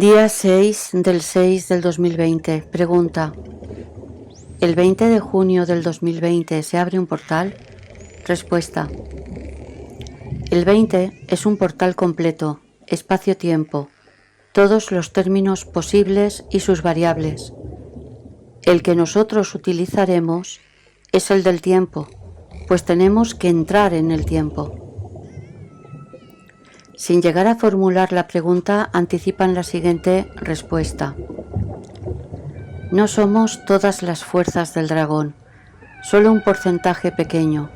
Día 6 del 2020. Pregunta. ¿El 20 de junio del 2020 se abre un portal? Respuesta. El 20 es un portal completo, espacio-tiempo, todos los términos posibles y sus variables. El que nosotros utilizaremos es el del tiempo, pues tenemos que entrar en el tiempo. Sin llegar a formular la pregunta, anticipan la siguiente respuesta. No somos todas las fuerzas del dragón, solo un porcentaje pequeño,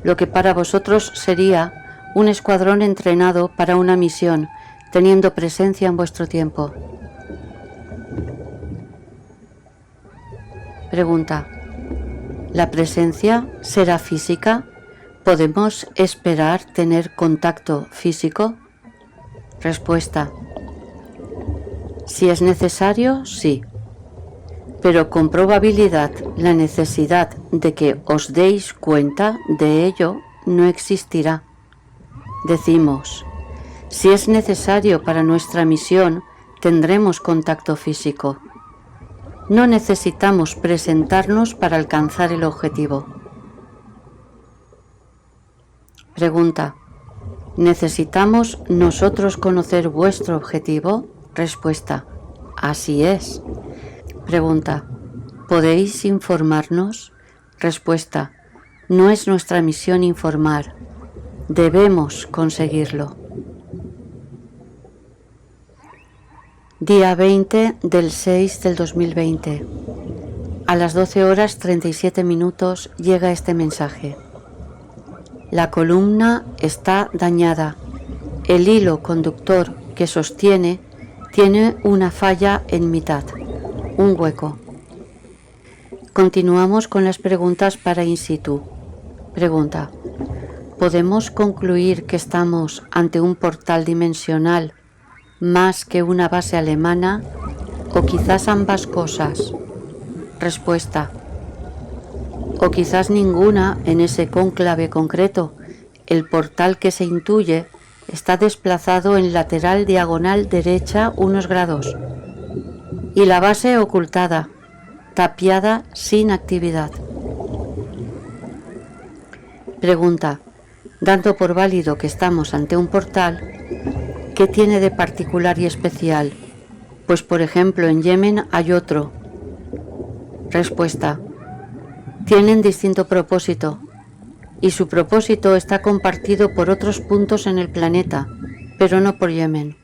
lo que para vosotros sería un escuadrón entrenado para una misión, teniendo presencia en vuestro tiempo. Pregunta. ¿La presencia será física? ¿Podemos esperar tener contacto físico? Respuesta. Si es necesario, sí. Pero con probabilidad la necesidad de que os deis cuenta de ello no existirá. Decimos, si es necesario para nuestra misión, tendremos contacto físico. No necesitamos presentarnos para alcanzar el objetivo. Pregunta. ¿Necesitamos nosotros conocer vuestro objetivo? Respuesta. Así es. Pregunta. ¿Podéis informarnos? Respuesta. No es nuestra misión informar. Debemos conseguirlo. Día 20 del 6 del 2020. A las 12:37 llega este mensaje. La columna está dañada. El hilo conductor que sostiene tiene una falla en mitad, un hueco. Continuamos con las preguntas para in situ. Pregunta. ¿Podemos concluir que estamos ante un portal dimensional más que una base alemana o quizás ambas cosas? Respuesta. O quizás ninguna en ese cónclave concreto. El portal que se intuye está desplazado en lateral diagonal derecha unos grados y la base ocultada, tapiada sin actividad. Pregunta. Dando por válido que estamos ante un portal, ¿qué tiene de particular y especial? Pues por ejemplo en Yemen hay otro. Respuesta. Tienen distinto propósito y su propósito está compartido por otros puntos en el planeta, pero no por Yemen.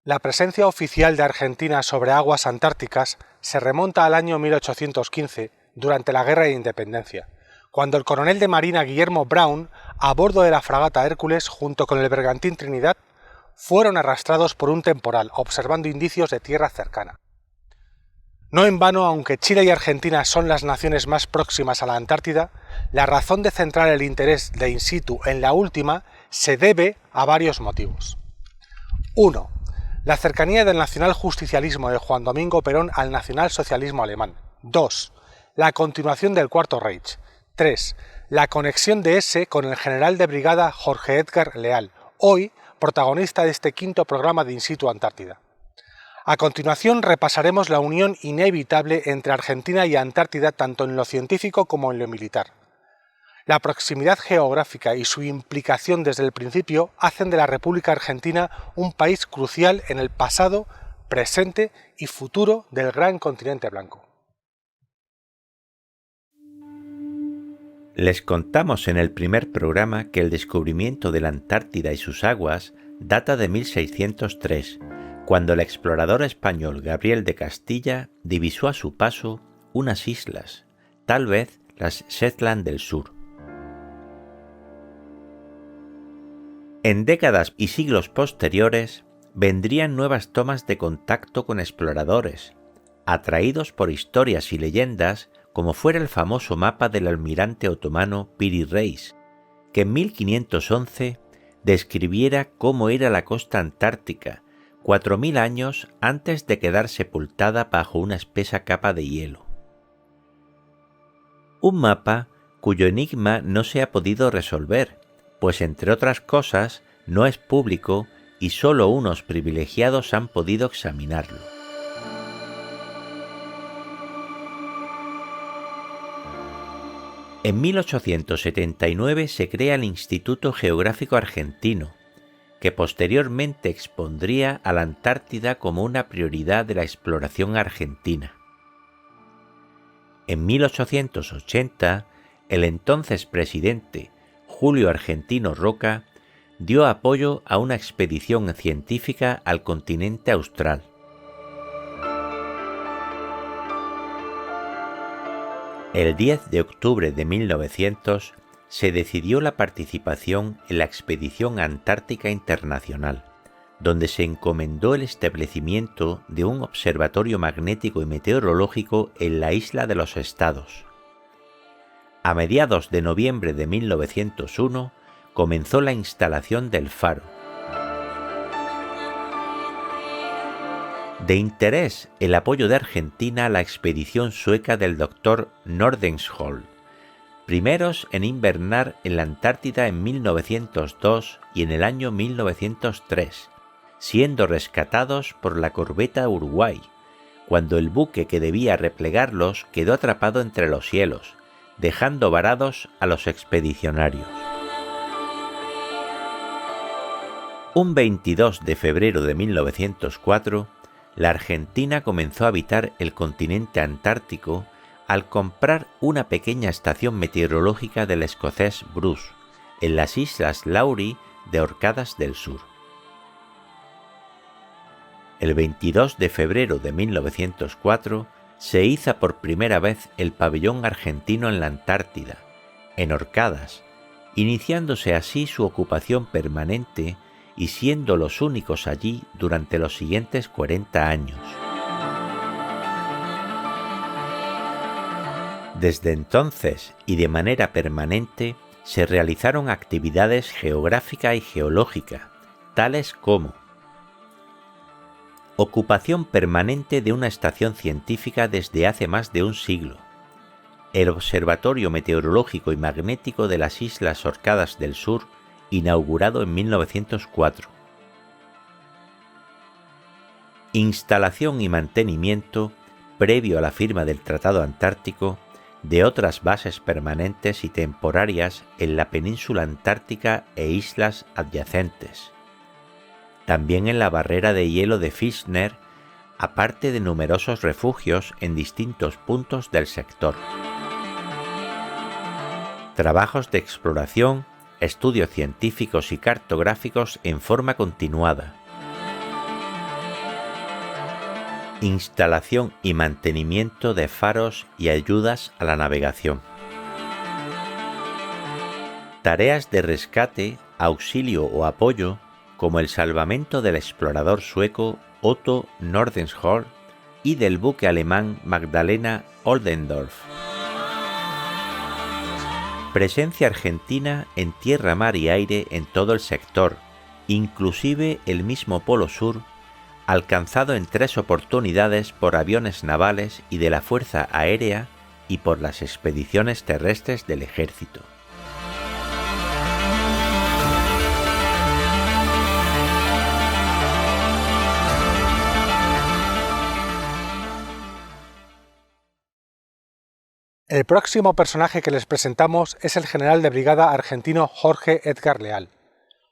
La presencia oficial de Argentina sobre aguas antárticas se remonta al año 1815, durante la Guerra de Independencia, cuando el coronel de marina Guillermo Brown, a bordo de la fragata Hércules junto con el bergantín Trinidad, fueron arrastrados por un temporal, observando indicios de tierra cercana. No en vano, aunque Chile y Argentina son las naciones más próximas a la Antártida, la razón de centrar el interés de in situ en la última se debe a varios motivos. 1. La cercanía del nacionaljusticialismo de Juan Domingo Perón al nacionalsocialismo alemán. 2. La continuación del Cuarto Reich. 3. La conexión de ese con el general de brigada Jorge Edgar Leal, hoy protagonista de este quinto programa de In situ Antártida. A continuación repasaremos la unión inevitable entre Argentina y Antártida tanto en lo científico como en lo militar. La proximidad geográfica y su implicación desde el principio hacen de la República Argentina un país crucial en el pasado, presente y futuro del gran continente blanco. Les contamos en el primer programa que el descubrimiento de la Antártida y sus aguas data de 1603, cuando el explorador español Gabriel de Castilla divisó a su paso unas islas, tal vez las Shetland del Sur. En décadas y siglos posteriores vendrían nuevas tomas de contacto con exploradores, atraídos por historias y leyendas como fuera el famoso mapa del almirante otomano Piri Reis, que en 1511 describiera cómo era la costa antártica 4000 años antes de quedar sepultada bajo una espesa capa de hielo. Un mapa cuyo enigma no se ha podido resolver, pues entre otras cosas no es público y solo unos privilegiados han podido examinarlo. En 1879 se crea el Instituto Geográfico Argentino, que posteriormente expondría a la Antártida como una prioridad de la exploración argentina. En 1880, el entonces presidente Julio Argentino Roca dio apoyo a una expedición científica al continente austral. El 10 de octubre de 1900 se decidió la participación en la Expedición Antártica Internacional, donde se encomendó el establecimiento de un observatorio magnético y meteorológico en la isla de los Estados. A mediados de noviembre de 1901 comenzó la instalación del faro. De interés el apoyo de Argentina a la expedición sueca del Dr. Nordenskjöld, primeros en invernar en la Antártida en 1902 y en el año 1903, siendo rescatados por la corbeta Uruguay, cuando el buque que debía replegarlos quedó atrapado entre los hielos, dejando varados a los expedicionarios. Un 22 de febrero de 1904, la Argentina comenzó a habitar el continente antártico al comprar una pequeña estación meteorológica del escocés Bruce, en las Islas Laurie de Orcadas del Sur. El 22 de febrero de 1904 se iza por primera vez el pabellón argentino en la Antártida, en Orcadas, iniciándose así su ocupación permanente y siendo los únicos allí durante los siguientes 40 años. Desde entonces y de manera permanente se realizaron actividades geográfica y geológica, tales como ocupación permanente de una estación científica desde hace más de un siglo, el Observatorio Meteorológico y Magnético de las Islas Orcadas del Sur, inaugurado en 1904. Instalación y mantenimiento, previo a la firma del Tratado Antártico, de otras bases permanentes y temporarias en la península antártica e islas adyacentes. También en la barrera de hielo de Fischner, aparte de numerosos refugios en distintos puntos del sector. Trabajos de exploración, estudios científicos y cartográficos en forma continuada. Instalación y mantenimiento de faros y ayudas a la navegación. Tareas de rescate, auxilio o apoyo, como el salvamento del explorador sueco Otto Nordenskjöld y del buque alemán Magdalena Oldendorf. Presencia argentina en tierra, mar y aire en todo el sector, inclusive el mismo Polo Sur, alcanzado en 3 oportunidades por aviones navales y de la Fuerza Aérea y por las expediciones terrestres del Ejército. El próximo personaje que les presentamos es el general de brigada argentino Jorge Edgar Leal,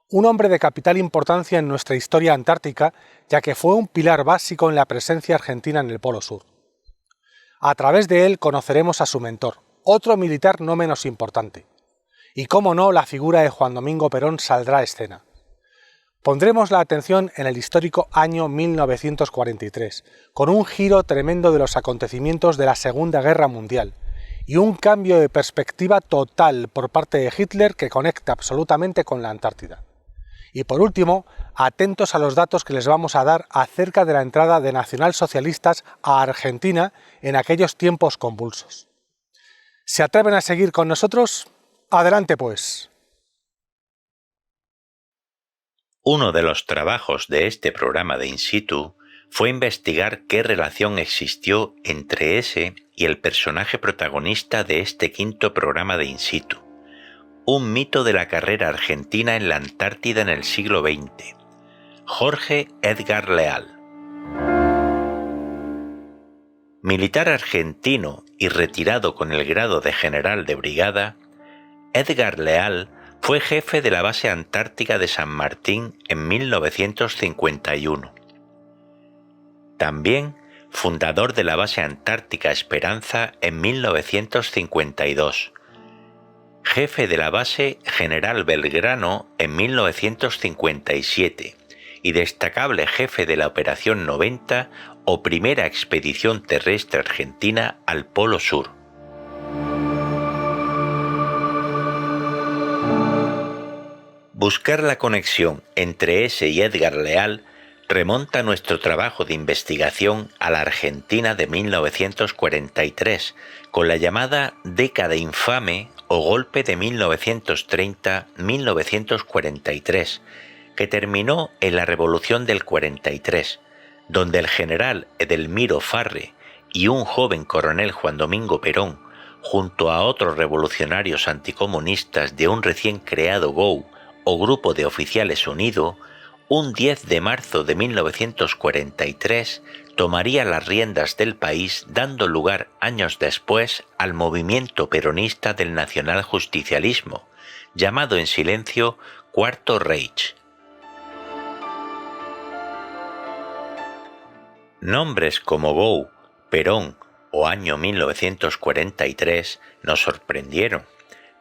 un hombre de capital importancia en nuestra historia antártica, ya que fue un pilar básico en la presencia argentina en el Polo Sur. A través de él conoceremos a su mentor, otro militar no menos importante. Y cómo no, la figura de Juan Domingo Perón saldrá a escena. Pondremos la atención en el histórico año 1943, con un giro tremendo de los acontecimientos de la Segunda Guerra Mundial, y un cambio de perspectiva total por parte de Hitler que conecta absolutamente con la Antártida. Y por último, atentos a los datos que les vamos a dar acerca de la entrada de nacionalsocialistas a Argentina en aquellos tiempos convulsos. ¿Se atreven a seguir con nosotros? ¡Adelante pues! Uno de los trabajos de este programa de In Situ fue investigar qué relación existió entre ese y el personaje protagonista de este quinto programa de In Situ. Un mito de la carrera argentina en la Antártida en el siglo XX. Jorge Edgar Leal. Militar argentino y retirado con el grado de general de brigada, Edgar Leal fue jefe de la base antártica de San Martín en 1951. También fundador de la base antártica Esperanza en 1952. Jefe de la base General Belgrano en 1957 y destacable jefe de la Operación 90 o primera expedición terrestre argentina al Polo Sur. Buscar la conexión entre ese y Edgar Leal remonta nuestro trabajo de investigación a la Argentina de 1943, con la llamada década infame o golpe de 1930-1943, que terminó en la Revolución del 43, donde el general Edelmiro Farre y un joven coronel Juan Domingo Perón, junto a otros revolucionarios anticomunistas de un recién creado GOU o Grupo de Oficiales Unido, un 10 de marzo de 1943 tomaría las riendas del país, dando lugar años después al movimiento peronista del nacionaljusticialismo, llamado en silencio Cuarto Reich. Nombres como GOU, Perón o año 1943 nos sorprendieron,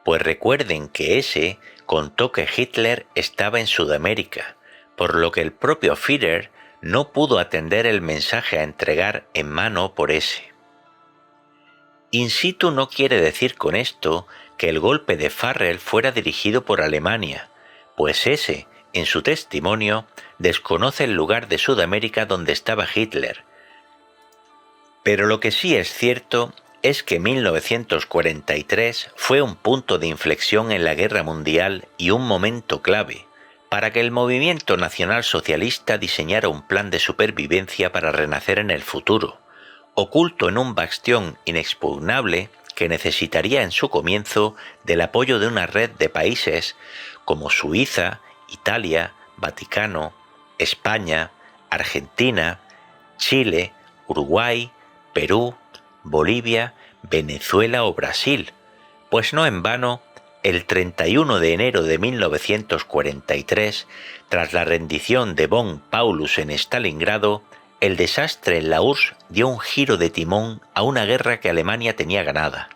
pues recuerden que ese contó que Hitler estaba en Sudamérica, por lo que el propio Führer no pudo atender el mensaje a entregar en mano por ese. In situ no quiere decir con esto que el golpe de Farrell fuera dirigido por Alemania, pues ese, en su testimonio, desconoce el lugar de Sudamérica donde estaba Hitler. Pero lo que sí es cierto es que 1943 fue un punto de inflexión en la guerra mundial y un momento clave para que el movimiento nacionalsocialista diseñara un plan de supervivencia para renacer en el futuro, oculto en un bastión inexpugnable que necesitaría en su comienzo del apoyo de una red de países como Suiza, Italia, Vaticano, España, Argentina, Chile, Uruguay, Perú, Bolivia, Venezuela o Brasil, pues no en vano, el 31 de enero de 1943, tras la rendición de von Paulus en Stalingrado, el desastre en la URSS dio un giro de timón a una guerra que Alemania tenía ganada.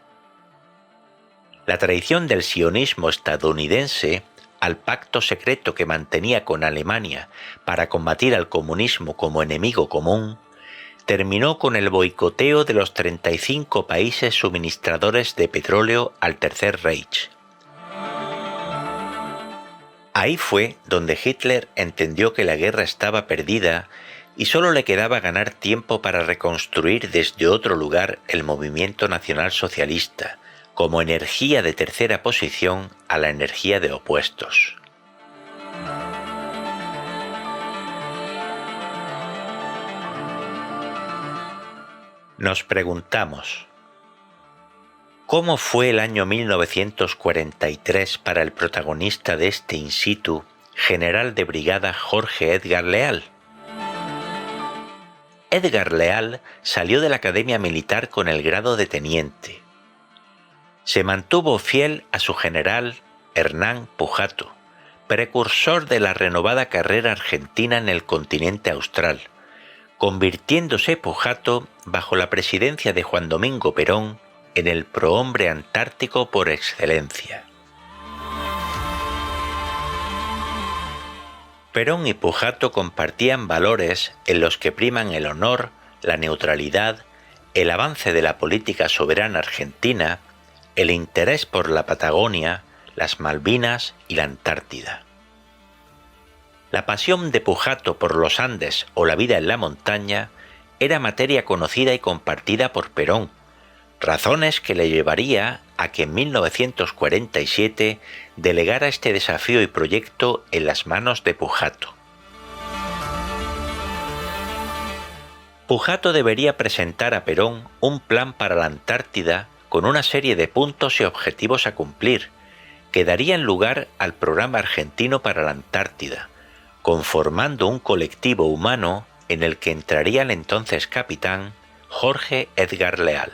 La traición del sionismo estadounidense al pacto secreto que mantenía con Alemania para combatir al comunismo como enemigo común, terminó con el boicoteo de los 35 países suministradores de petróleo al Tercer Reich. Ahí fue donde Hitler entendió que la guerra estaba perdida y solo le quedaba ganar tiempo para reconstruir desde otro lugar el movimiento nacionalsocialista, como energía de tercera posición a la energía de opuestos. Nos preguntamos, ¿cómo fue el año 1943 para el protagonista de este in situ, general de brigada Jorge Edgar Leal? Edgar Leal salió de la Academia Militar con el grado de teniente. Se mantuvo fiel a su general Hernán Pujato, precursor de la renovada carrera argentina en el continente austral, convirtiéndose Pujato, bajo la presidencia de Juan Domingo Perón, en el prohombre antártico por excelencia. Perón y Pujato compartían valores en los que priman el honor, la neutralidad, el avance de la política soberana argentina, el interés por la Patagonia, las Malvinas y la Antártida. La pasión de Pujato por los Andes o la vida en la montaña era materia conocida y compartida por Perón, razones que le llevaría a que en 1947 delegara este desafío y proyecto en las manos de Pujato. Pujato debería presentar a Perón un plan para la Antártida con una serie de puntos y objetivos a cumplir, que darían lugar al Programa Argentino para la Antártida, conformando un colectivo humano en el que entraría el entonces capitán Jorge Edgar Leal.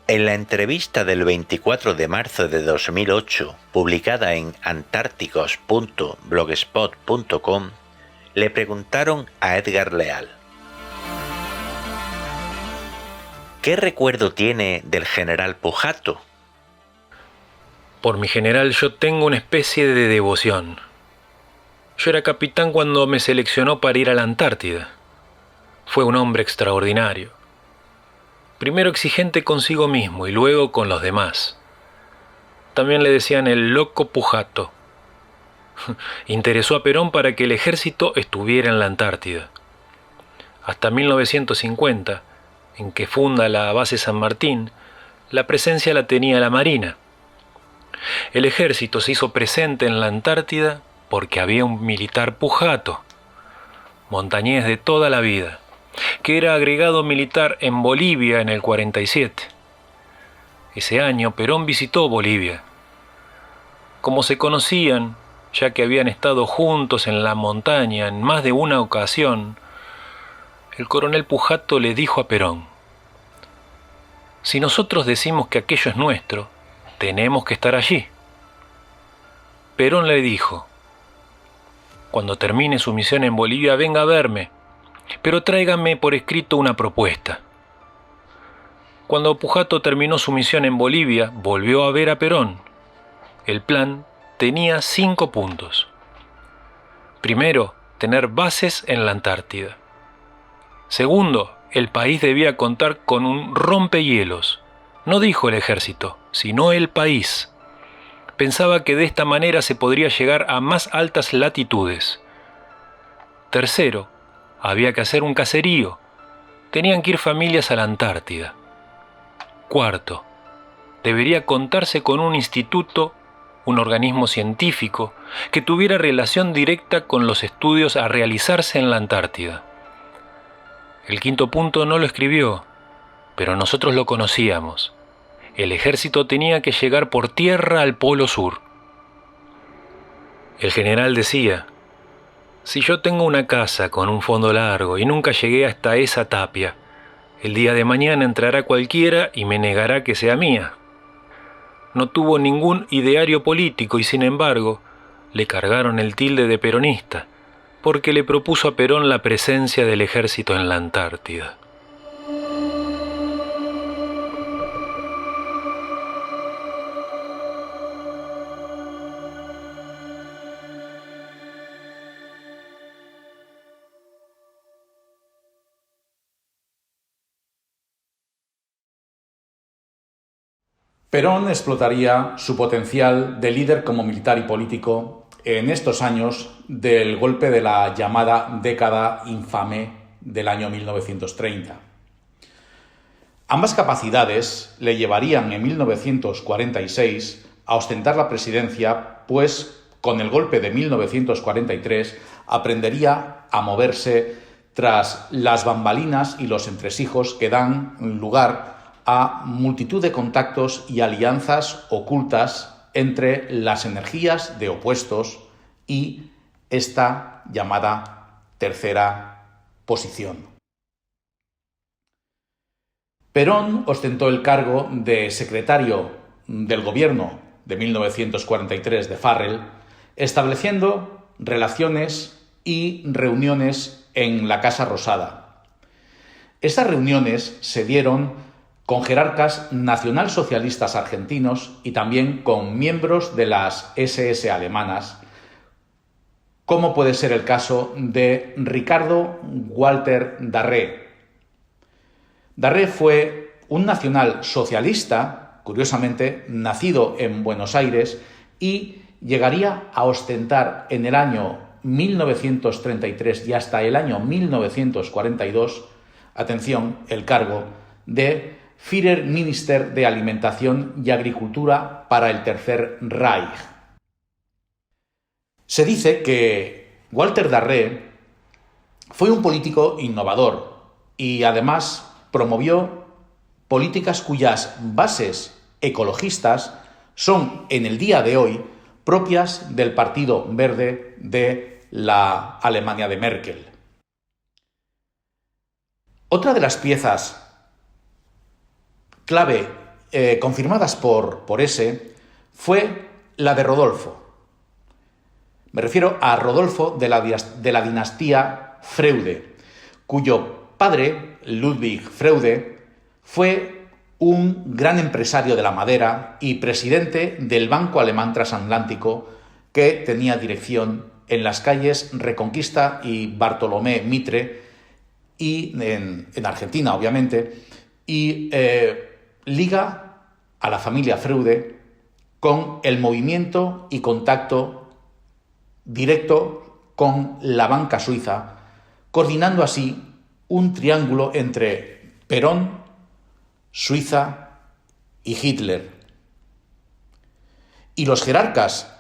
En la entrevista del 24 de marzo de 2008, publicada en antárticos.blogspot.com, le preguntaron a Edgar Leal: ¿qué recuerdo tiene del general Pujato? Por mi general yo tengo una especie de devoción. Yo era capitán cuando me seleccionó para ir a la Antártida. Fue un hombre extraordinario. Primero exigente consigo mismo y luego con los demás. También le decían el loco Pujato. Interesó a Perón para que el ejército estuviera en la Antártida. Hasta 1950, en que funda la base San Martín, la presencia la tenía la Marina. El ejército se hizo presente en la Antártida porque había un militar Pujato, montañés de toda la vida, que era agregado militar en Bolivia en el 47. Ese año Perón visitó Bolivia. Como se conocían, ya que habían estado juntos en la montaña en más de una ocasión, el coronel Pujato le dijo a Perón: si nosotros decimos que aquello es nuestro, tenemos que estar allí. Perón le dijo: cuando termine su misión en Bolivia, venga a verme, pero tráigame por escrito una propuesta. Cuando Pujato terminó su misión en Bolivia, volvió a ver a Perón. El plan tenía 5 puntos. Primero, tener bases en la Antártida. Segundo, el país debía contar con un rompehielos. No dijo el ejército, sino el país. Pensaba que de esta manera se podría llegar a más altas latitudes. Tercero, había que hacer un caserío. Tenían que ir familias a la Antártida. Cuarto, debería contarse con un instituto, un organismo científico, que tuviera relación directa con los estudios a realizarse en la Antártida. El quinto punto no lo escribió, pero nosotros lo conocíamos. El ejército tenía que llegar por tierra al Polo Sur. El general decía: si yo tengo una casa con un fondo largo y nunca llegué hasta esa tapia, el día de mañana entrará cualquiera y me negará que sea mía. No tuvo ningún ideario político y, sin embargo, le cargaron el tilde de peronista, porque le propuso a Perón la presencia del ejército en la Antártida. Perón explotaría su potencial de líder como militar y político en estos años del golpe de la llamada década infame del año 1930. Ambas capacidades le llevarían en 1946 a ostentar la presidencia, pues con el golpe de 1943 aprendería a moverse tras las bambalinas y los entresijos que dan lugar a multitud de contactos y alianzas ocultas entre las energías de opuestos y esta llamada tercera posición. Perón ostentó el cargo de secretario del gobierno de 1943 de Farrell, estableciendo relaciones y reuniones en la Casa Rosada. Estas reuniones se dieron con jerarcas nacionalsocialistas argentinos y también con miembros de las SS alemanas, como puede ser el caso de Ricardo Walter Darré. Darré fue un nacionalsocialista, curiosamente nacido en Buenos Aires, y llegaría a ostentar en el año 1933 y hasta el año 1942, atención, el cargo de Führerminister de Alimentación y Agricultura para el Tercer Reich. Se dice que Walter Darré fue un político innovador y además promovió políticas cuyas bases ecologistas son en el día de hoy propias del Partido Verde de la Alemania de Merkel. Otra de las piezas clave confirmadas por ese fue la de Rodolfo. Me refiero a Rodolfo de la dinastía Freude, cuyo padre, Ludwig Freude, fue un gran empresario de la madera y presidente del Banco Alemán Transatlántico, que tenía dirección en las calles Reconquista y Bartolomé Mitre, y en Argentina, obviamente, y liga a la familia Freude con el movimiento y contacto directo con la banca suiza, coordinando así un triángulo entre Perón, Suiza y Hitler. Y los jerarcas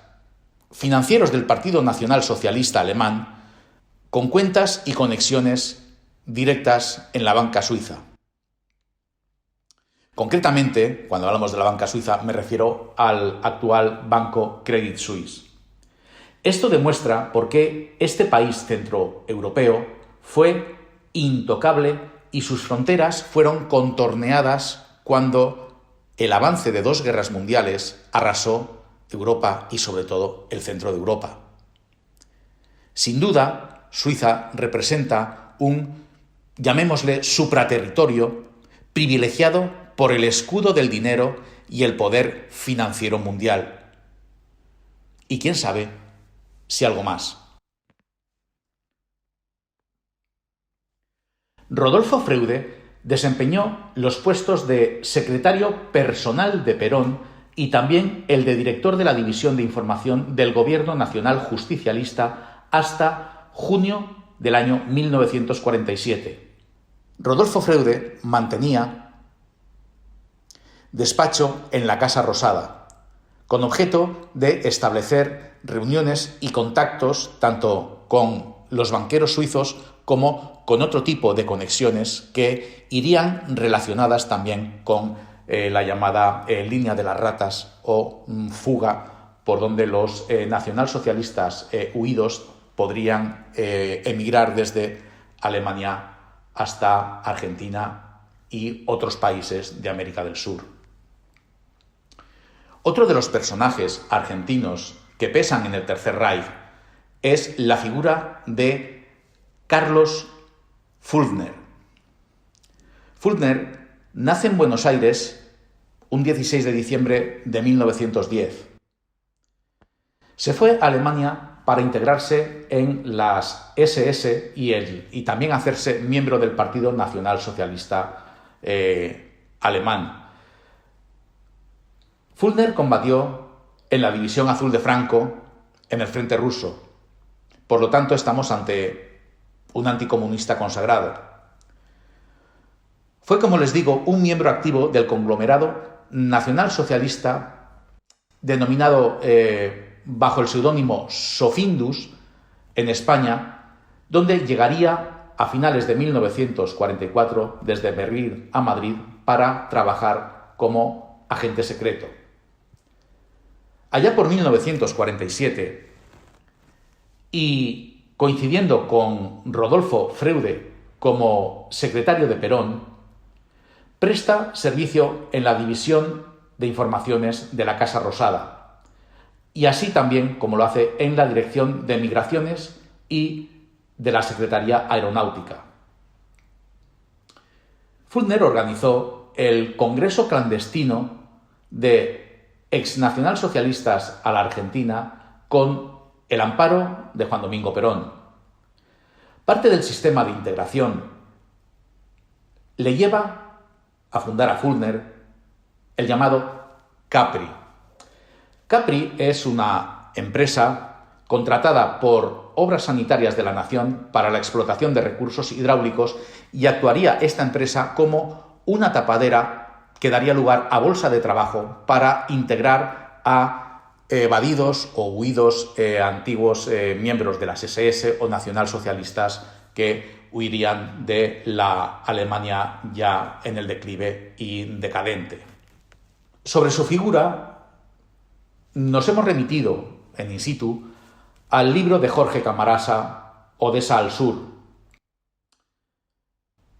financieros del Partido Nacional Socialista Alemán, con cuentas y conexiones directas en la banca suiza. Concretamente, cuando hablamos de la banca suiza, me refiero al actual banco Credit Suisse. Esto demuestra por qué este país centroeuropeo fue intocable y sus fronteras fueron contorneadas cuando el avance de 2 guerras mundiales arrasó Europa y sobre todo el centro de Europa. Sin duda, Suiza representa un, llamémosle, supraterritorio privilegiado por el escudo del dinero y el poder financiero mundial. Y quién sabe si algo más. Rodolfo Freude desempeñó los puestos de secretario personal de Perón y también el de director de la División de Información del Gobierno Nacional Justicialista hasta junio del año 1947. Rodolfo Freude mantenía despacho en la Casa Rosada, con objeto de establecer reuniones y contactos tanto con los banqueros suizos como con otro tipo de conexiones que irían relacionadas también con la llamada línea de las ratas o fuga por donde los nacionalsocialistas huidos podrían emigrar desde Alemania hasta Argentina y otros países de América del Sur. Otro de los personajes argentinos que pesan en el Tercer Reich es la figura de Carlos Fultner. Fultner nace en Buenos Aires un 16 de diciembre de 1910. Se fue a Alemania para integrarse en las SS y también hacerse miembro del Partido Nacional Socialista alemán. Fultner combatió en la División Azul de Franco en el frente ruso. Por lo tanto, estamos ante un anticomunista consagrado. Fue, como les digo, un miembro activo del conglomerado nacionalsocialista denominado bajo el seudónimo Sofindus en España, donde llegaría a finales de 1944 desde Berlín a Madrid para trabajar como agente secreto. Allá por 1947, y coincidiendo con Rodolfo Freude como secretario de Perón, presta servicio en la División de Informaciones de la Casa Rosada, y así también como lo hace en la Dirección de Migraciones y de la Secretaría Aeronáutica. Fultner organizó el Congreso Clandestino de exnacionalsocialistas a la Argentina con el amparo de Juan Domingo Perón. Parte del sistema de integración le lleva a fundar a Fultner el llamado CAPRI. CAPRI es una empresa contratada por Obras Sanitarias de la Nación para la explotación de recursos hidráulicos, y actuaría esta empresa como una tapadera que daría lugar a bolsa de trabajo para integrar a evadidos o huidos antiguos miembros de las SS o nacionalsocialistas que huirían de la Alemania ya en el declive y decadente. Sobre su figura nos hemos remitido en in situ al libro de Jorge Camarasa, Odessa al Sur.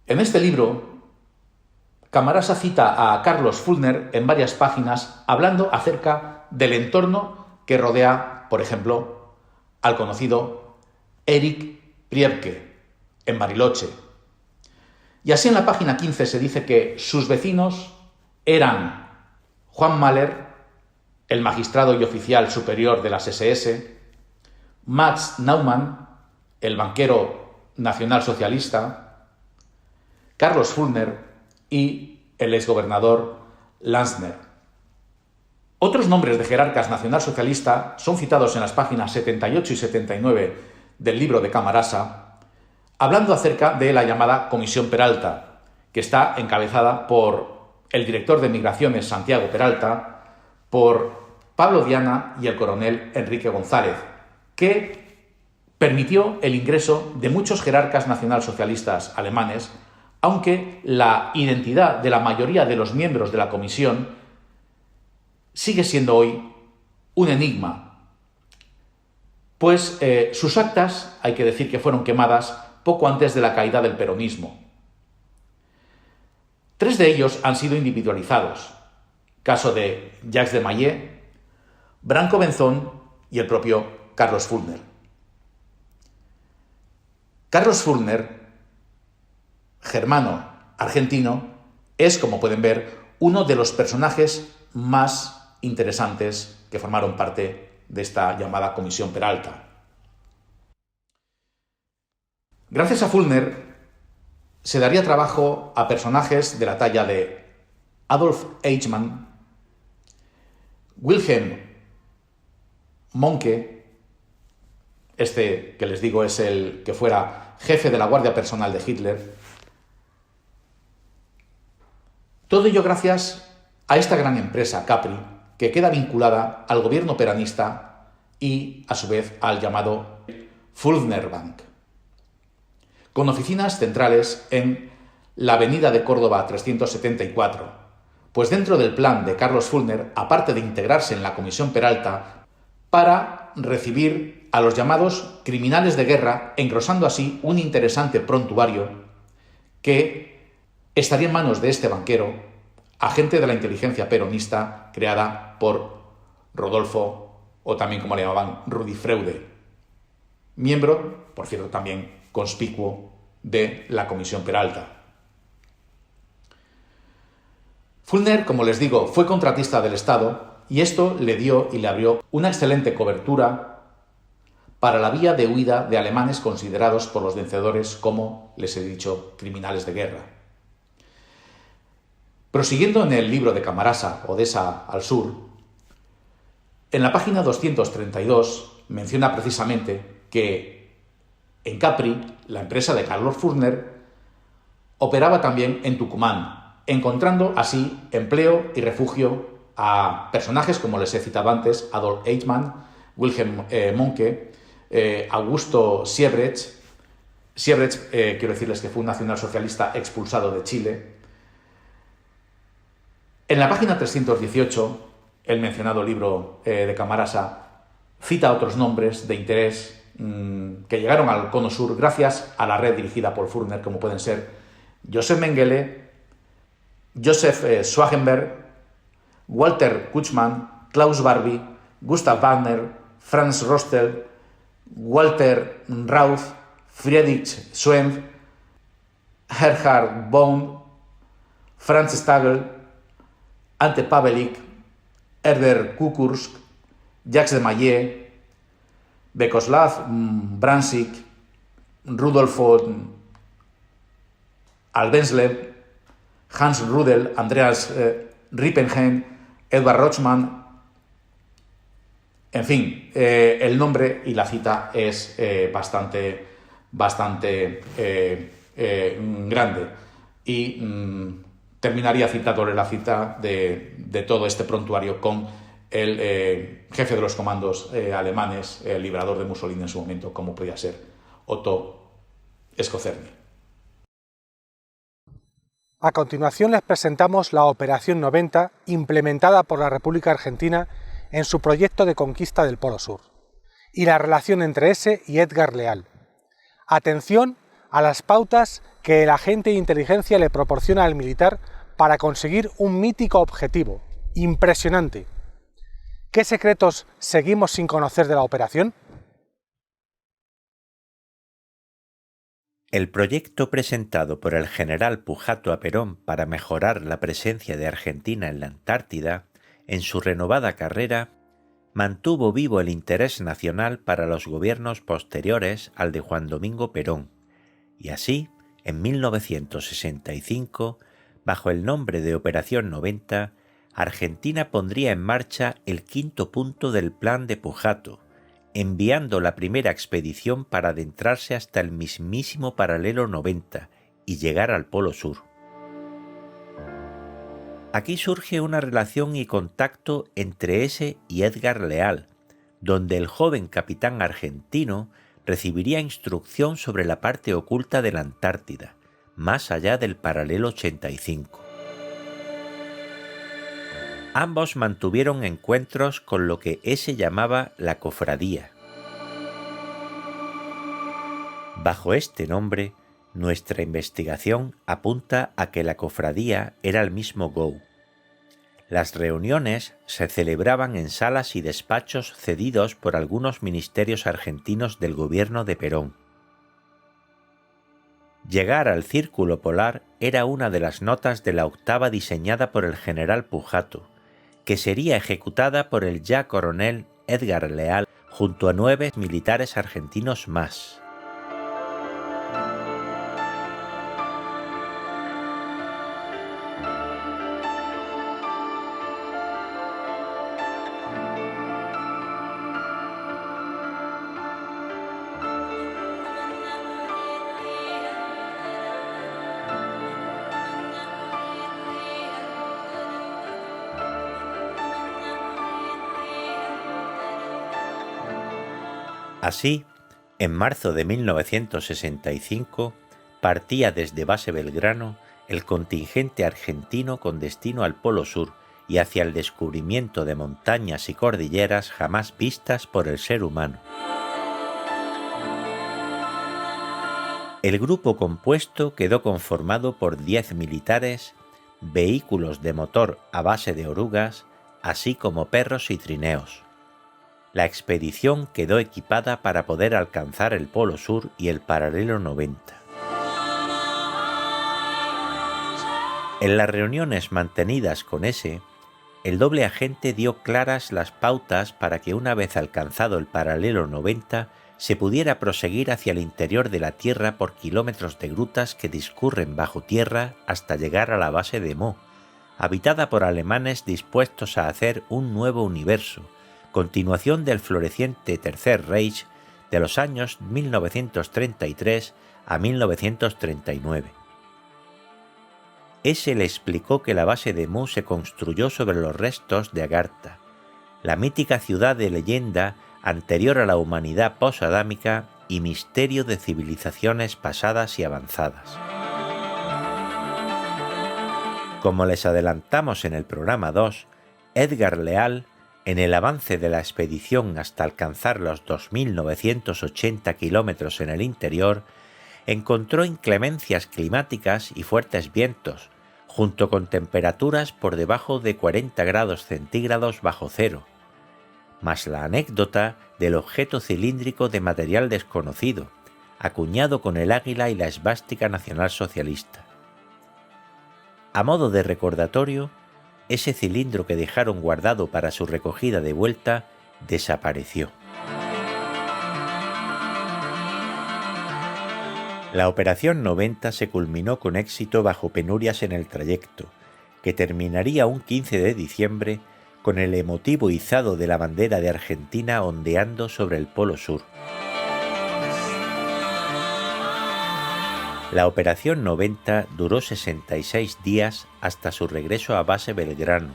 En este libro, Camarasa cita a Carlos Fulner en varias páginas hablando acerca del entorno que rodea, por ejemplo, al conocido Erich Priebke en Bariloche. Y así en la página 15 se dice que sus vecinos eran Juan Mahler, el magistrado y oficial superior de las SS, Max Naumann, el banquero nacionalsocialista, Carlos Fulner y el exgobernador Lanzner. Otros nombres de jerarcas nacionalsocialistas son citados en las páginas 78 y 79 del libro de Camarasa, hablando acerca de la llamada Comisión Peralta, que está encabezada por el director de Migraciones Santiago Peralta, por Pablo Diana y el coronel Enrique González, que permitió el ingreso de muchos jerarcas nacionalsocialistas alemanes, aunque la identidad de la mayoría de los miembros de la comisión sigue siendo hoy un enigma, pues sus actas hay que decir que fueron quemadas poco antes de la caída del peronismo. 3 de ellos han sido individualizados, caso de Jacques de Maillet, Branco Benzón y el propio Carlos Fulner. Carlos Fulner, germano argentino, es, como pueden ver, uno de los personajes más interesantes que formaron parte de esta llamada Comisión Peralta. Gracias a Fulner se daría trabajo a personajes de la talla de Adolf Eichmann, Wilhelm Mohnke, este que les digo es el que fuera jefe de la guardia personal de Hitler. Todo ello gracias a esta gran empresa, Capri, que queda vinculada al gobierno peronista y, a su vez, al llamado Fulner Bank, con oficinas centrales en la avenida de Córdoba 374, pues dentro del plan de Carlos Fulner, aparte de integrarse en la Comisión Peralta, para recibir a los llamados criminales de guerra, engrosando así un interesante prontuario que estaría en manos de este banquero, agente de la inteligencia peronista creada por Rodolfo, o también como le llamaban, Rudi Freude, miembro, por cierto, también conspicuo de la Comisión Peralta. Fulner, como les digo, fue contratista del Estado y esto le dio y le abrió una excelente cobertura para la vía de huida de alemanes considerados por los vencedores como, les he dicho, criminales de guerra. Prosiguiendo en el libro de Camarasa, Odessa al Sur, en la página 232 menciona precisamente que en Capri, la empresa de Carlos Fulner operaba también en Tucumán, encontrando así empleo y refugio a personajes como les he citado antes, Adolf Eichmann, Wilhelm Mohnke, Augusto Siebrecht. Siebrecht, quiero decirles que fue un nacionalsocialista expulsado de Chile. En la página 318, el mencionado libro de Camarasa cita otros nombres de interés que llegaron al Cono Sur gracias a la red dirigida por Fulner, como pueden ser Josef Mengele, Josef Swagenberg, Walter Kutschmann, Klaus Barbie, Gustav Wagner, Franz Rostel, Walter Rauth, Friedrich Schwenk, Gerhard Bond, Franz Stagel, Ante Pavelik, Herder Kukursk, Jacques de Maillet, Bekoslav Bransik, Rudolf von Albenslev, Hans Rudel, Andreas Rippenheim, Edward Rochman, En fin, el nombre y la cita es bastante grande y terminaría citándole la cita de todo este prontuario con el jefe de los comandos alemanes, el liberador de Mussolini en su momento, como podía ser Otto Skorzeny. A continuación les presentamos la Operación 90 implementada por la República Argentina en su proyecto de conquista del Polo Sur, y la relación entre ese y Edgar Leal. Atención a las pautas que el agente de inteligencia le proporciona al militar para conseguir un mítico objetivo, impresionante. ¿Qué secretos seguimos sin conocer de la operación? El proyecto presentado por el general Pujato a Perón para mejorar la presencia de Argentina en la Antártida, en su renovada carrera, mantuvo vivo el interés nacional para los gobiernos posteriores al de Juan Domingo Perón, y así, en 1965, bajo el nombre de Operación 90, Argentina pondría en marcha el quinto punto del plan de Pujato, enviando la primera expedición para adentrarse hasta el mismísimo paralelo 90 y llegar al Polo Sur. Aquí surge una relación y contacto entre ese y Edgar Leal, donde el joven capitán argentino recibiría instrucción sobre la parte oculta de la Antártida, más allá del paralelo 85. Ambos mantuvieron encuentros con lo que ese llamaba la cofradía. Bajo este nombre, nuestra investigación apunta a que la cofradía era el mismo GOU. Las reuniones se celebraban en salas y despachos cedidos por algunos ministerios argentinos del gobierno de Perón. Llegar al Círculo Polar era una de las notas de la octava diseñada por el general Pujato, que sería ejecutada por el ya coronel Edgar Leal junto a 9 militares argentinos más. Así, en marzo de 1965, partía desde Base Belgrano el contingente argentino con destino al Polo Sur y hacia el descubrimiento de montañas y cordilleras jamás vistas por el ser humano. El grupo compuesto quedó conformado por 10 militares, vehículos de motor a base de orugas, así como perros y trineos. La expedición quedó equipada para poder alcanzar el Polo Sur y el paralelo 90. En las reuniones mantenidas con ese, el doble agente dio claras las pautas para que una vez alcanzado el paralelo 90 se pudiera proseguir hacia el interior de la Tierra por kilómetros de grutas que discurren bajo tierra hasta llegar a la base de Mo, habitada por alemanes dispuestos a hacer un nuevo universo, continuación del floreciente Tercer Reich de los años 1933 a 1939. Ese le explicó que la base de Mu se construyó sobre los restos de Agartha, la mítica ciudad de leyenda anterior a la humanidad posadámica y misterio de civilizaciones pasadas y avanzadas. Como les adelantamos en el programa 2, Edgar Leal, en el avance de la expedición hasta alcanzar los 2.980 kilómetros en el interior, encontró inclemencias climáticas y fuertes vientos, junto con temperaturas por debajo de 40 grados centígrados bajo cero, más la anécdota del objeto cilíndrico de material desconocido, acuñado con el águila y la esvástica nacionalsocialista. A modo de recordatorio, ese cilindro que dejaron guardado para su recogida de vuelta desapareció. La Operación 90 se culminó con éxito bajo penurias en el trayecto, que terminaría un 15 de diciembre con el emotivo izado de la bandera de Argentina ondeando sobre el Polo Sur. La Operación 90 duró 66 días hasta su regreso a base Belgrano,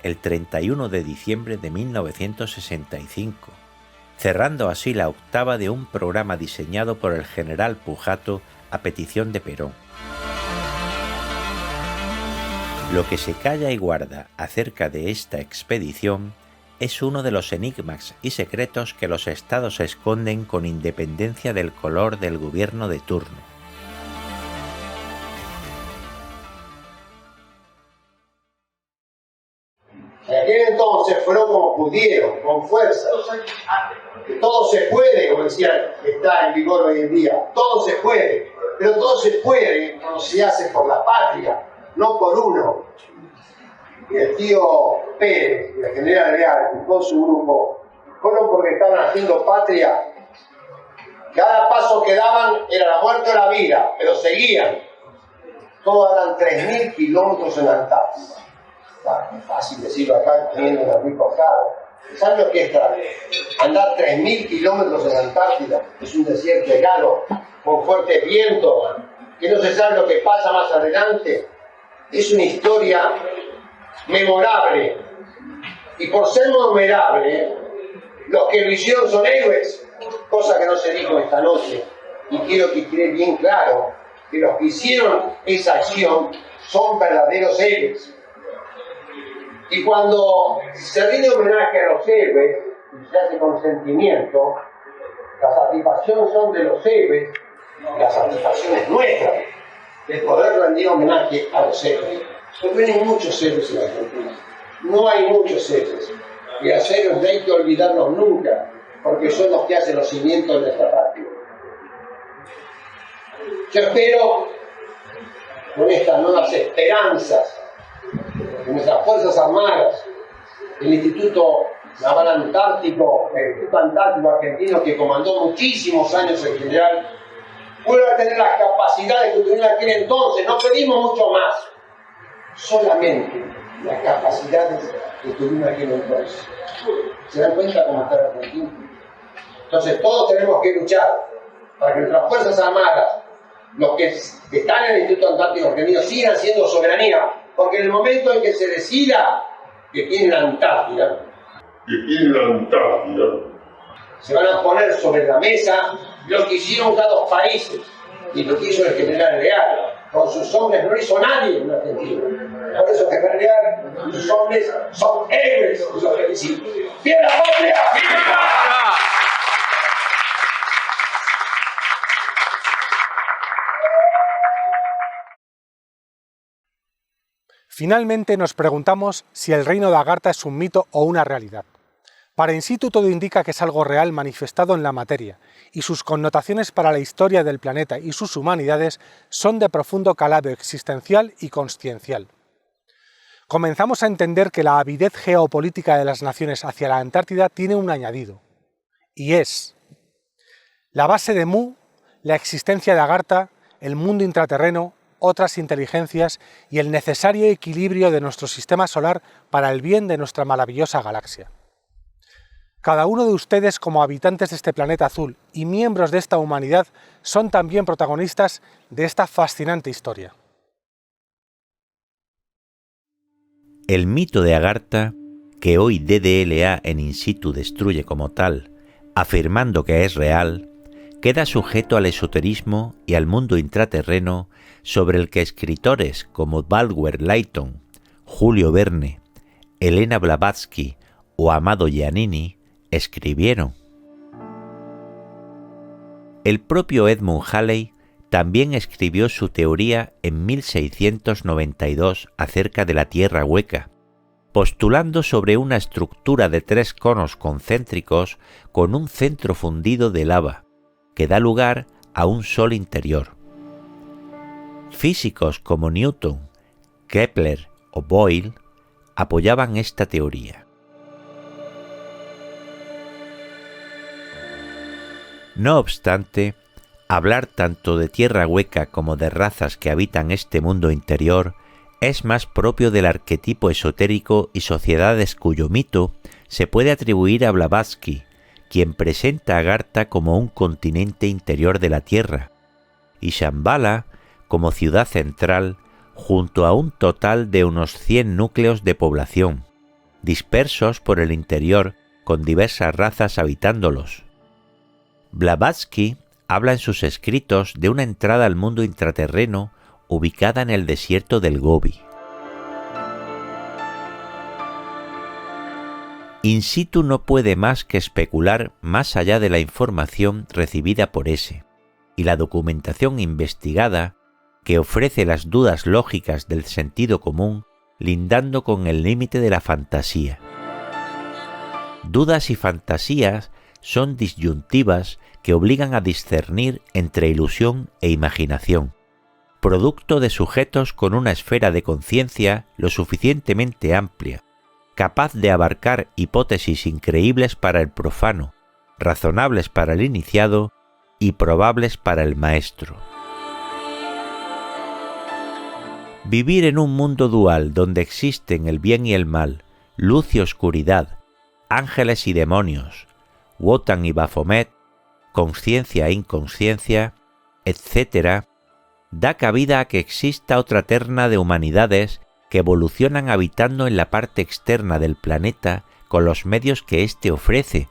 el 31 de diciembre de 1965, cerrando así la octava de un programa diseñado por el general Pujato a petición de Perón. Lo que se calla y guarda acerca de esta expedición es uno de los enigmas y secretos que los estados esconden con independencia del color del gobierno de turno. En aquel entonces fueron como pudieron, con fuerza. Todo se puede, como decía, está en vigor hoy en día. Todo se puede, pero todo se puede cuando se hace por la patria, no por uno. Y el tío Pérez, el general Leal, y con su grupo, fueron porque estaban haciendo patria. Cada paso que daban era la muerte o la vida, pero seguían. Todos eran 3.000 kilómetros en Antártida. Es fácil decirlo acá, teniendo una muy cojada. ¿Saben lo que es andar 3.000 kilómetros en Antártida? Es un desierto helado, con fuertes vientos, que no se sabe lo que pasa más adelante. Es una historia memorable. Y por ser memorable, los que lo hicieron son héroes, cosa que no se dijo esta noche. Y quiero que quede bien claro que los que hicieron esa acción son verdaderos héroes. Y cuando se rinde homenaje a los héroes, y se hace con sentimiento, la satisfacción son de los héroes, la satisfacción es nuestra, de poder rendir homenaje a los héroes. Porque no hay muchos héroes en Argentina, no hay muchos héroes. Y a los héroes no hay que olvidarlos nunca, porque son los que hacen los cimientos de nuestra patria. Yo espero, con estas nuevas esperanzas, de nuestras Fuerzas Armadas, el Instituto Naval Antártico, el Instituto Antártico Argentino, que comandó muchísimos años el general, pueda tener las capacidades que tuvieron en aquel entonces. No pedimos mucho más, solamente las capacidades que tuvieron en aquel entonces. ¿Se dan cuenta cómo está Argentina? Entonces todos tenemos que luchar para que nuestras Fuerzas Armadas, los que están en el Instituto Antártico Argentino, sigan siendo soberanía. Porque en el momento en que se decida que quieren la Antártida, se van a poner sobre la mesa lo que hicieron cada dos países y lo que hizo el general Leal. Con sus hombres no lo hizo nadie en Argentina. Por eso el general Leal y sus hombres son héroes. Los felicito. ¡Viva la patria! ¡Viva! Finalmente nos preguntamos si el reino de Agartha es un mito o una realidad. Para In situ todo indica que es algo real manifestado en la materia, y sus connotaciones para la historia del planeta y sus humanidades son de profundo calado existencial y consciencial. Comenzamos a entender que la avidez geopolítica de las naciones hacia la Antártida tiene un añadido, y es la base de Mu, la existencia de Agartha, el mundo intraterreno, otras inteligencias y el necesario equilibrio de nuestro sistema solar para el bien de nuestra maravillosa galaxia. Cada uno de ustedes, como habitantes de este planeta azul y miembros de esta humanidad, son también protagonistas de esta fascinante historia. El mito de Agartha, que hoy DDLA en In situ destruye como tal, afirmando que es real, queda sujeto al esoterismo y al mundo intraterreno sobre el que escritores como Baldwin Layton, Julio Verne, Elena Blavatsky o Amado Giannini escribieron. El propio Edmund Halley también escribió su teoría en 1692 acerca de la Tierra hueca, postulando sobre una estructura de 3 conos concéntricos con un centro fundido de lava, que da lugar a un sol interior. Físicos como Newton, Kepler o Boyle apoyaban esta teoría. No obstante, hablar tanto de tierra hueca como de razas que habitan este mundo interior es más propio del arquetipo esotérico y sociedades cuyo mito se puede atribuir a Blavatsky, quien presenta a Agartha como un continente interior de la Tierra, y Shambhala como ciudad central junto a un total de unos 100 núcleos de población, dispersos por el interior con diversas razas habitándolos. Blavatsky habla en sus escritos de una entrada al mundo intraterreno ubicada en el desierto del Gobi. In situ no puede más que especular más allá de la información recibida por ese, y la documentación investigada que ofrece las dudas lógicas del sentido común, lindando con el límite de la fantasía. Dudas y fantasías son disyuntivas que obligan a discernir entre ilusión e imaginación, producto de sujetos con una esfera de conciencia lo suficientemente amplia, capaz de abarcar hipótesis increíbles para el profano, razonables para el iniciado y probables para el maestro. Vivir en un mundo dual donde existen el bien y el mal, luz y oscuridad, ángeles y demonios, Wotan y Baphomet, conciencia e inconsciencia, etc., da cabida a que exista otra terna de humanidades que evolucionan habitando en la parte externa del planeta con los medios que éste ofrece,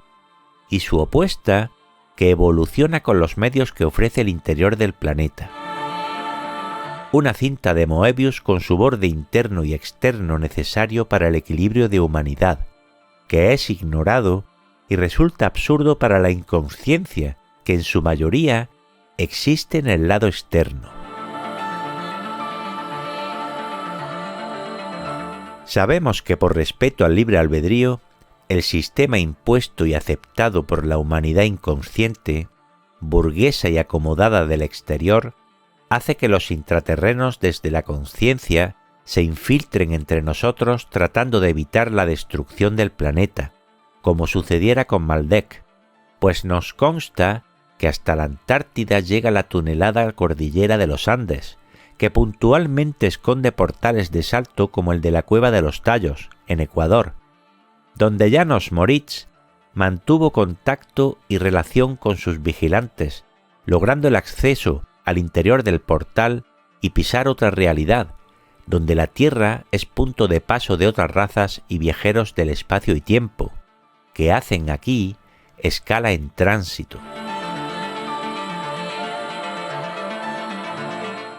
y su opuesta, que evoluciona con los medios que ofrece el interior del planeta. Una cinta de Moebius con su borde interno y externo necesario para el equilibrio de humanidad, que es ignorado y resulta absurdo para la inconsciencia, que en su mayoría existe en el lado externo. Sabemos que por respeto al libre albedrío, el sistema impuesto y aceptado por la humanidad inconsciente, burguesa y acomodada del exterior, hace que los intraterrenos desde la conciencia se infiltren entre nosotros tratando de evitar la destrucción del planeta, como sucediera con Maldek, pues nos consta que hasta la Antártida llega la tunelada cordillera de los Andes, que puntualmente esconde portales de salto como el de la Cueva de los Tallos, en Ecuador, donde János Moritz mantuvo contacto y relación con sus vigilantes, logrando el acceso al interior del portal y pisar otra realidad, donde la Tierra es punto de paso de otras razas y viajeros del espacio y tiempo, que hacen aquí escala en tránsito.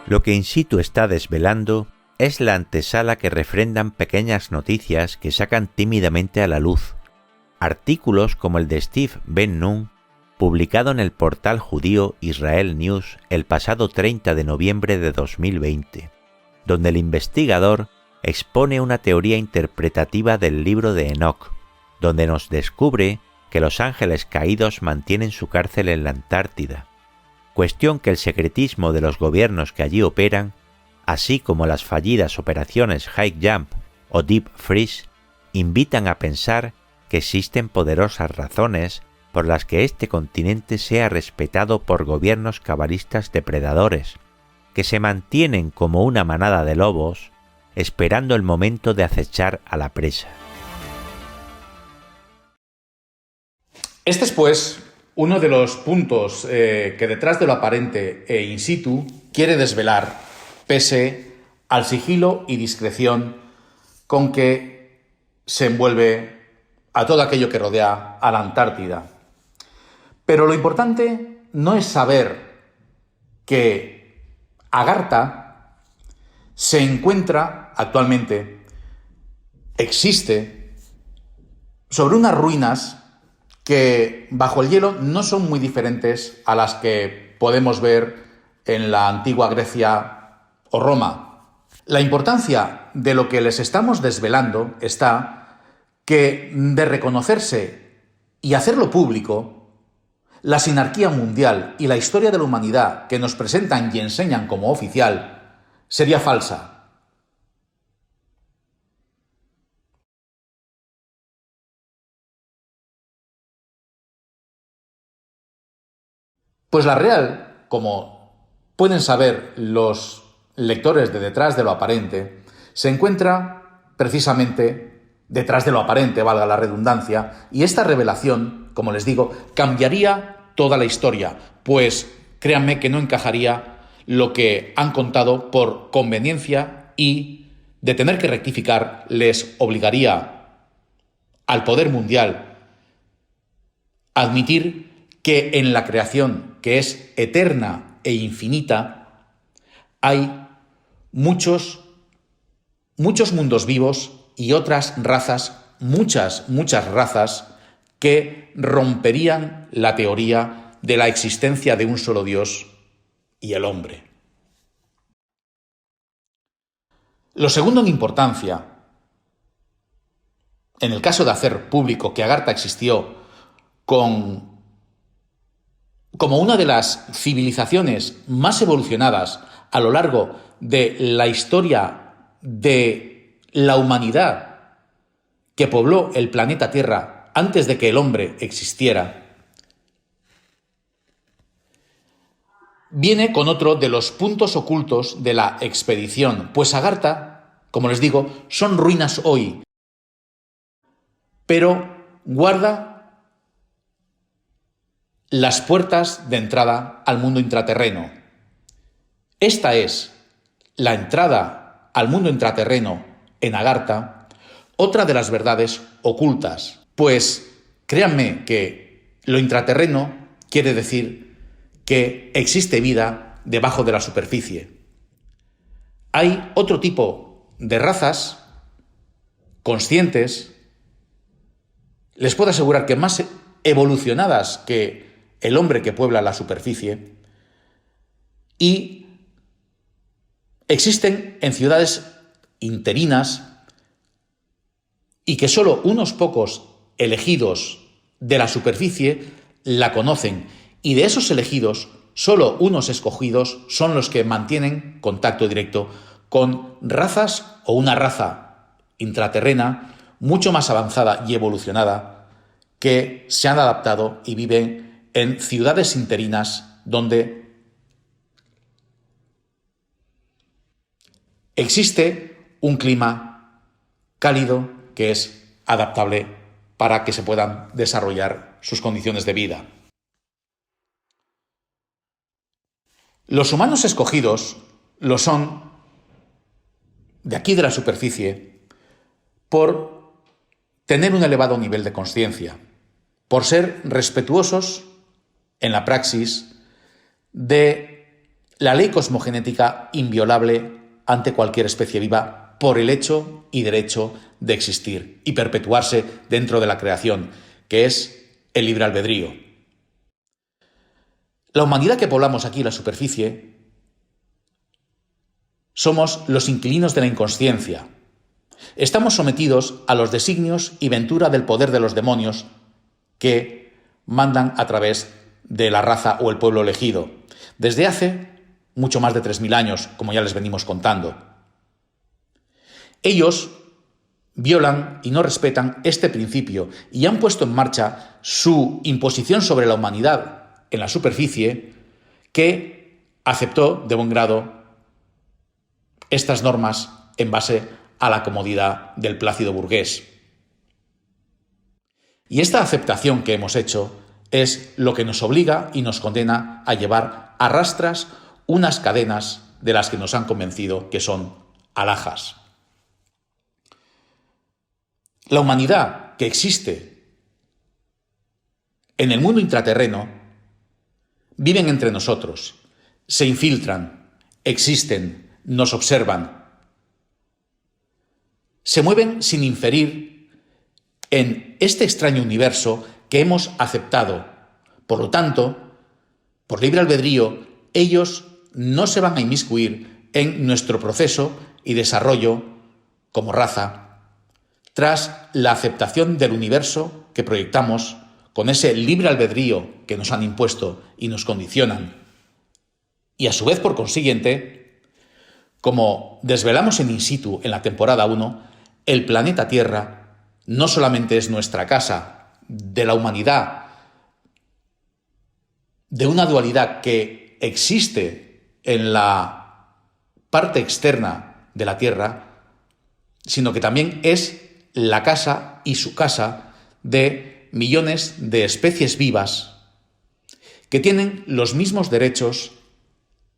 Lo que in situ está desvelando es la antesala que refrendan pequeñas noticias que sacan tímidamente a la luz, artículos como el de Steve Ben-Nun, publicado en el portal judío Israel News el pasado 30 de noviembre de 2020, donde el investigador expone una teoría interpretativa del libro de Enoch, donde nos descubre que los ángeles caídos mantienen su cárcel en la Antártida, cuestión que el secretismo de los gobiernos que allí operan, así como las fallidas operaciones High Jump o Deep Freeze, invitan a pensar que existen poderosas razones por las que este continente sea respetado por gobiernos cabalistas depredadores, que se mantienen como una manada de lobos, esperando el momento de acechar a la presa. Este es, pues, uno de los puntos que detrás de lo aparente e in situ quiere desvelar, pese al sigilo y discreción con que se envuelve a todo aquello que rodea a la Antártida. Pero lo importante no es saber que Agartha se encuentra actualmente, existe, sobre unas ruinas que bajo el hielo no son muy diferentes a las que podemos ver en la antigua Grecia o Roma. La importancia de lo que les estamos desvelando está que de reconocerse y hacerlo público, la sinarquía mundial y la historia de la humanidad que nos presentan y enseñan como oficial sería falsa. Pues la real, como pueden saber los lectores de Detrás de lo Aparente, se encuentra precisamente detrás de lo aparente, valga la redundancia, y esta revelación, como les digo, cambiaría toda la historia, pues créanme que no encajaría lo que han contado por conveniencia y, de tener que rectificar, les obligaría al poder mundial a admitir que en la creación, que es eterna e infinita, hay muchos mundos vivos y otras razas, muchas razas, que romperían la teoría de la existencia de un solo Dios y el hombre. Lo segundo en importancia, en el caso de hacer público que Agartha existió como una de las civilizaciones más evolucionadas a lo largo de la historia de la humanidad que pobló el planeta Tierra antes de que el hombre existiera, viene con otro de los puntos ocultos de la expedición, pues Agartha, como les digo, son ruinas hoy, pero guarda las puertas de entrada al mundo intraterreno. Esta es la entrada al mundo intraterreno en Agartha, otra de las verdades ocultas, pues créanme que lo intraterreno quiere decir que existe vida debajo de la superficie. Hay otro tipo de razas conscientes, les puedo asegurar que más evolucionadas que el hombre que puebla la superficie, y existen en ciudades interinas y que solo unos pocos elegidos de la superficie la conocen, y de esos elegidos, solo unos escogidos son los que mantienen contacto directo con razas o una raza intraterrena mucho más avanzada y evolucionada que se han adaptado y viven en ciudades interinas donde existe un clima cálido que es adaptable para que se puedan desarrollar sus condiciones de vida. Los humanos escogidos lo son de aquí de la superficie por tener un elevado nivel de consciencia, por ser respetuosos en la praxis de la ley cosmogenética inviolable ante cualquier especie viva por el hecho y derecho de existir y perpetuarse dentro de la creación, que es el libre albedrío. La humanidad que poblamos aquí la superficie somos los inquilinos de la inconsciencia. Estamos sometidos a los designios y ventura del poder de los demonios que mandan a través de la raza o el pueblo elegido, desde hace mucho más de 3.000 años, como ya les venimos contando. Ellos violan y no respetan este principio y han puesto en marcha su imposición sobre la humanidad en la superficie, que aceptó de buen grado estas normas en base a la comodidad del plácido burgués. Y esta aceptación que hemos hecho es lo que nos obliga y nos condena a llevar a rastras unas cadenas de las que nos han convencido que son alhajas. La humanidad que existe en el mundo intraterreno viven entre nosotros, se infiltran, existen, nos observan, se mueven sin inferir en este extraño universo que hemos aceptado. Por lo tanto, por libre albedrío, ellos no se van a inmiscuir en nuestro proceso y desarrollo como raza, tras la aceptación del universo que proyectamos con ese libre albedrío que nos han impuesto y nos condicionan. Y a su vez, por consiguiente, como desvelamos en In Situ en la temporada 1, el planeta Tierra no solamente es nuestra casa de la humanidad, de una dualidad que existe en la parte externa de la Tierra, sino que también es la casa y su casa de millones de especies vivas que tienen los mismos derechos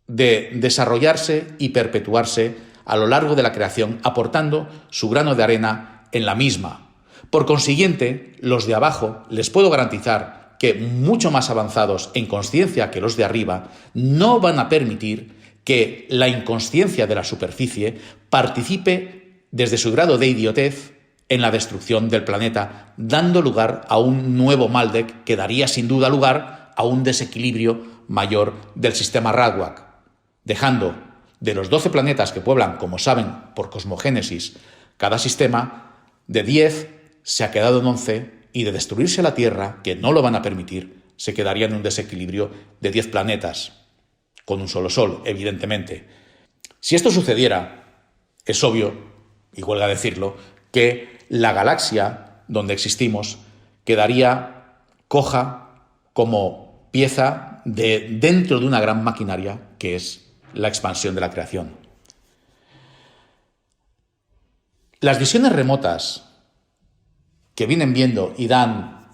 de desarrollarse y perpetuarse a lo largo de la creación, aportando su grano de arena en la misma. Por consiguiente, los de abajo, les puedo garantizar que mucho más avanzados en consciencia que los de arriba, no van a permitir que la inconsciencia de la superficie participe desde su grado de idiotez en la destrucción del planeta, dando lugar a un nuevo Maldek que daría sin duda lugar a un desequilibrio mayor del sistema Radwak, dejando de los 12 planetas que pueblan, como saben, por cosmogénesis, cada sistema, de 10 se ha quedado en 11 y de destruirse la Tierra, que no lo van a permitir, se quedaría en un desequilibrio de 10 planetas, con un solo Sol, evidentemente. Si esto sucediera, es obvio, y huelga decirlo, que la galaxia donde existimos quedaría coja como pieza dentro de una gran maquinaria que es la expansión de la creación. Las visiones remotas que vienen viendo y dan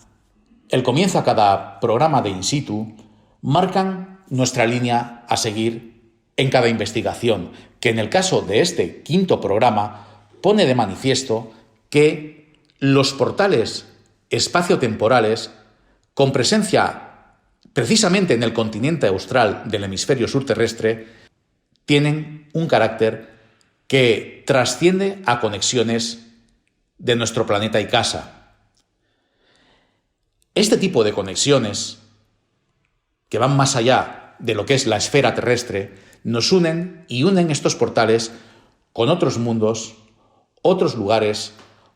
el comienzo a cada programa de In Situ marcan nuestra línea a seguir en cada investigación, que en el caso de este quinto programa pone de manifiesto que los portales espaciotemporales, con presencia precisamente en el continente austral del hemisferio sur terrestre, tienen un carácter que trasciende a conexiones de nuestro planeta y casa. Este tipo de conexiones, que van más allá de lo que es la esfera terrestre, nos unen y unen estos portales con otros mundos, otros lugares,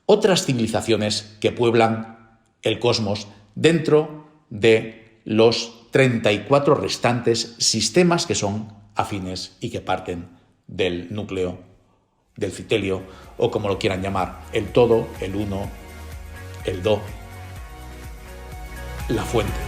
otras civilizaciones que pueblan el cosmos dentro de los 34 restantes sistemas que son afines y que parten del núcleo, del citelio, o como lo quieran llamar, el todo, el uno, el do, la fuente.